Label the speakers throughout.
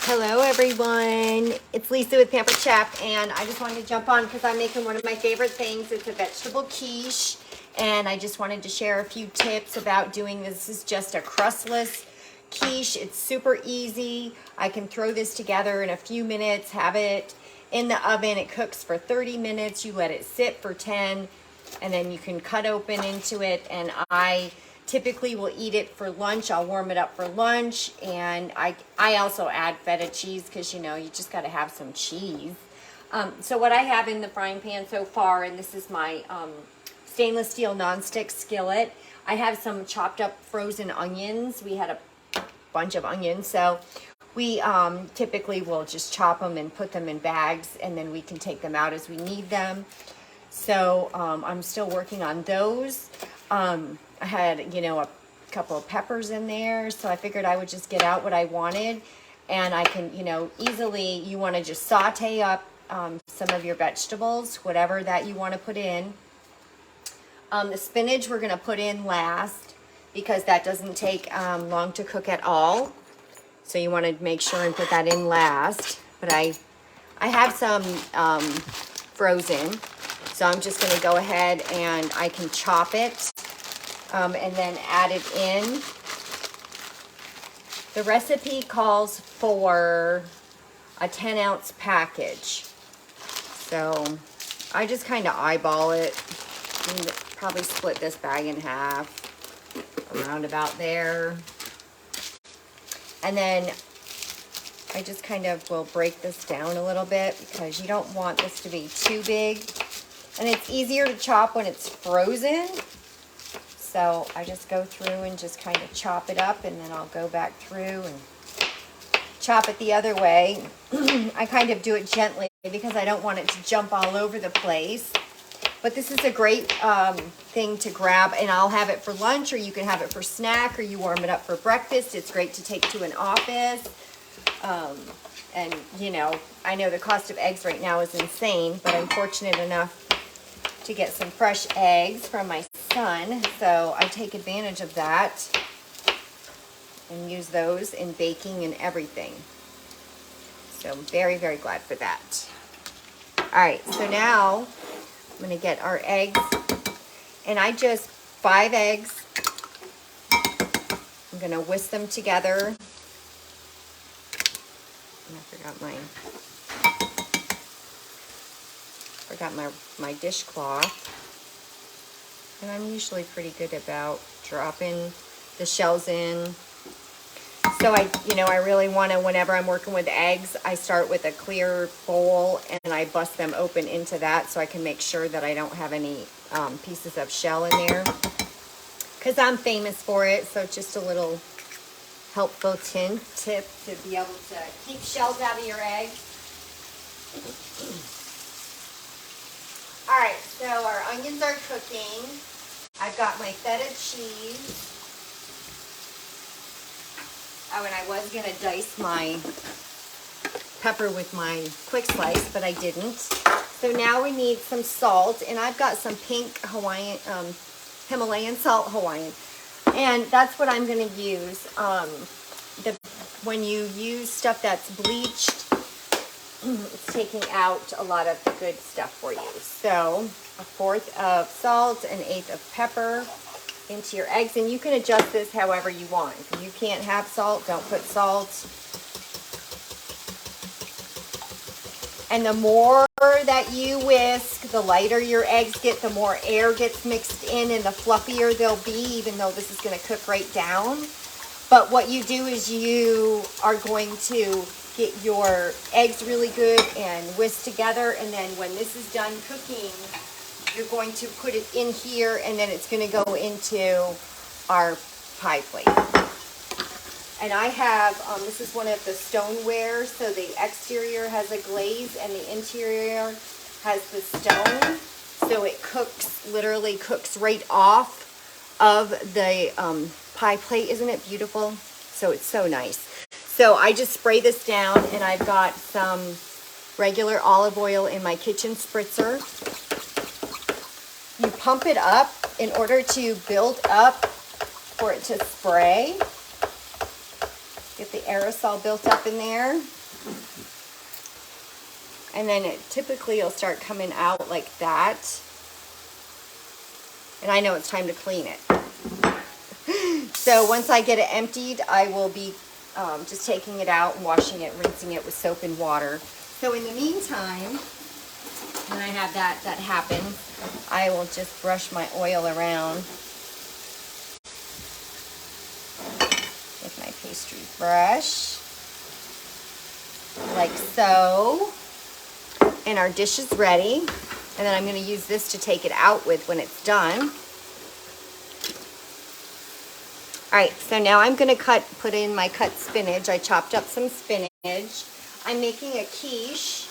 Speaker 1: Hello everyone, it's Lisa with Pampered Chef, and I just wanted to jump on because I'm making one of my favorite things. It's a vegetable quiche, and I just wanted to share a few tips about doing this. This is just a crustless quiche. It's super easy. I can throw this together in a few minutes, have it in the oven. It cooks for 30 minutes. You let it sit for 10, and then you can cut open into it, and I typically will eat it for lunch. I'll warm it up for lunch, and I also add feta cheese because, you know, you just got to have some cheese. So what I have in the frying pan so far, and this is my stainless steel nonstick skillet, I have some chopped up frozen onions. We had a bunch of onions, so we typically will just chop them and put them in bags, and then we can take them out as we need them. So I'm still working on those. I had, you know, a couple of peppers in there, so I figured I would just get out what I wanted. And I can, you know, easily, you want to just saute up some of your vegetables, whatever that you want to put in. The spinach we're going to put in last because that doesn't take long to cook at all. So you want to make sure and put that in last. But I have some frozen, so I'm just going to go ahead and I can chop it. And then add it in. The recipe calls for a 10-ounce package. So I just kind of eyeball it. Probably split this bag in half, around about there. And then I just kind of will break this down a little bit because you don't want this to be too big. And it's easier to chop when it's frozen. So I just go through and just kind of chop it up, and then I'll go back through and chop it the other way. I kind of do it gently because I don't want it to jump all over the place. But this is a great thing to grab, and I'll have it for lunch, or you can have it for snack, or you warm it up for breakfast. It's great to take to an office. And, you know, I know the cost of eggs right now is insane, but I'm fortunate enough to get some fresh eggs from my son, so I take advantage of that and use those in baking and everything. So I'm very, very glad for that. All right, so now I'm going to get our eggs, and I just 5 eggs. I'm going to whisk them together. And I forgot my dishcloth. And I'm usually pretty good about dropping the shells in. So I really want to, whenever I'm working with eggs, I start with a clear bowl and I bust them open into that so I can make sure that I don't have any pieces of shell in there. Because I'm famous for it, so just a little helpful tip to be able to keep shells out of your eggs. All right, so our onions are cooking. I've got my feta cheese. Oh, and I was going to dice my pepper with my quick slice, but I didn't. So now we need some salt, and I've got some pink Himalayan salt Hawaiian. And that's what I'm going to use. When you use stuff that's bleached, it's taking out a lot of the good stuff for you. So 1/4 of salt, 1/8 of pepper into your eggs, and you can adjust this however you want. If you can't have salt, don't put salt. And the more that you whisk, the lighter your eggs get, the more air gets mixed in, and the fluffier they'll be, even though this is going to cook right down. But what you do is you are going to get your eggs really good and whisk together, and then when this is done cooking, you're going to put it in here, and then it's going to go into our pie plate. And I have, this is one of the stoneware, so the exterior has a glaze and the interior has the stone. So it cooks, literally cooks right off of the pie plate. Isn't it beautiful? So it's so nice. So I just spray this down, and I've got some regular olive oil in my kitchen spritzer. You pump it up in order to build up for it to spray. Get the aerosol built up in there. And then it typically will start coming out like that. And I know it's time to clean it. So once I get it emptied, I will be just taking it out, washing it, rinsing it with soap and water. So in the meantime, when I have that happen, I will just brush my oil around with my pastry brush, like so. And our dish is ready. And then I'm going to use this to take it out with when it's done. All right, so now I'm going to put in my cut spinach. I chopped up some spinach. I'm making a quiche.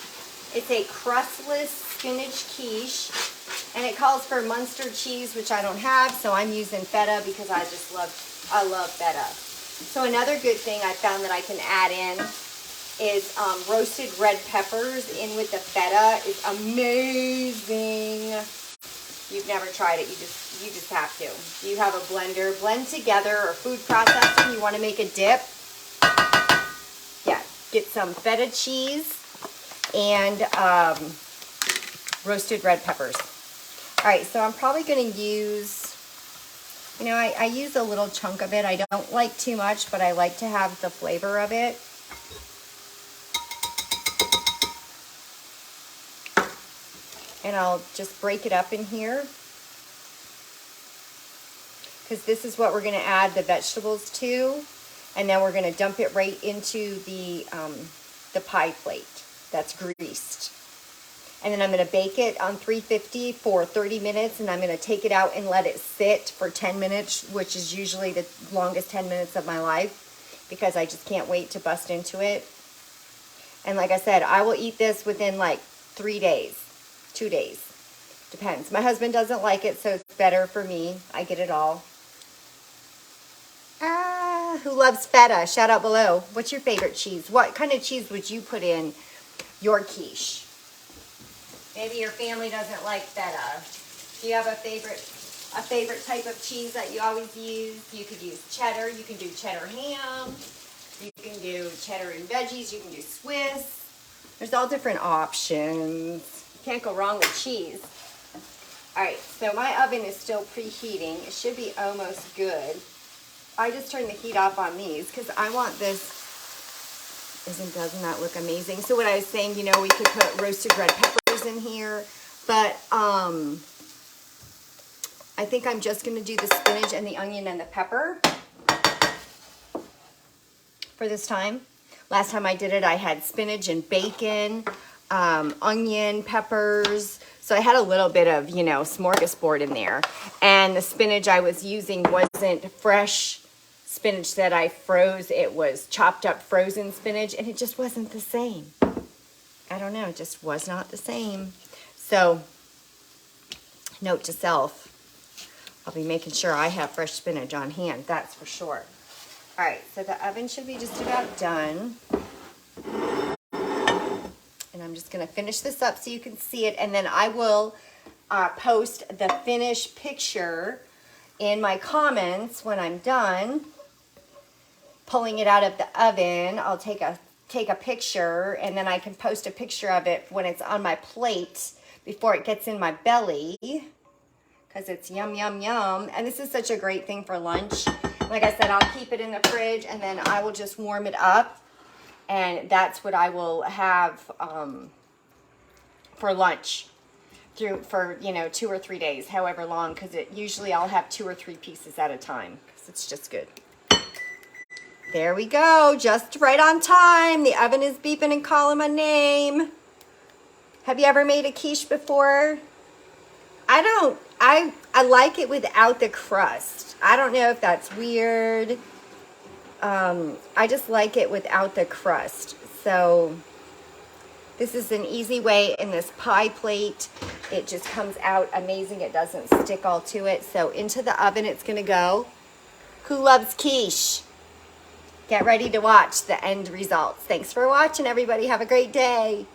Speaker 1: It's a crustless spinach quiche. And it calls for Munster cheese, which I don't have, so I'm using feta because I love feta. So another good thing I found that I can add in is roasted red peppers in with the feta. It's amazing. You've never tried it, you just have to. You have a blender, blend together, or food processing, you want to make a dip. Yeah, get some feta cheese and roasted red peppers. All right, so I'm probably going to use, you know, I use a little chunk of it. I don't like too much, but I like to have the flavor of it. And I'll just break it up in here, because this is what we're going to add the vegetables to, and then we're going to dump it right into the pie plate that's greased. And then I'm going to bake it on 350 for 30 minutes, and I'm going to take it out and let it sit for 10 minutes, which is usually the longest 10 minutes of my life, because I just can't wait to bust into it. And like I said, I will eat this within like 3 days. 2 days. Depends. My husband doesn't like it, so it's better for me. I get it all. Who loves feta? Shout out below. What's your favorite cheese? What kind of cheese would you put in your quiche? Maybe your family doesn't like feta. Do you have a favorite type of cheese that you always use? You could use cheddar. You can do cheddar ham. You can do cheddar and veggies. You can do Swiss. There's all different options. Can't go wrong with cheese. All right, so my oven is still preheating. It should be almost good. I just turned the heat off on these because I want this. Doesn't that look amazing? So what I was saying, you know, we could put roasted red peppers in here, but I think I'm just going to do the spinach and the onion and the pepper for this time. Last time I did it, I had spinach and bacon, onion, peppers. So I had a little bit of, you know, smorgasbord in there. And the spinach I was using wasn't fresh spinach that I froze. It was chopped up frozen spinach, and it just wasn't the same. I don't know, it just was not the same. So, note to self, I'll be making sure I have fresh spinach on hand, that's for sure. All right, so the oven should be just about done. And I'm just going to finish this up so you can see it. And then I will post the finished picture in my comments when I'm done pulling it out of the oven. I'll take a picture, and then I can post a picture of it when it's on my plate before it gets in my belly, because it's yum, yum, yum. And this is such a great thing for lunch. Like I said, I'll keep it in the fridge, and then I will just warm it up. And that's what I will have for lunch for, you know, 2 or 3 days, however long, because usually I'll have 2 or 3 pieces at a time, because it's just good. There we go, just right on time. The oven is beeping and calling my name. Have you ever made a quiche before? I like it without the crust. I don't know if that's weird. I just like it without the crust. So this is an easy way in this pie plate. It just comes out amazing. It doesn't stick all to it. So into the oven it's going to go. Who loves quiche? Get ready to watch the end results. Thanks for watching, everybody. Have a great day.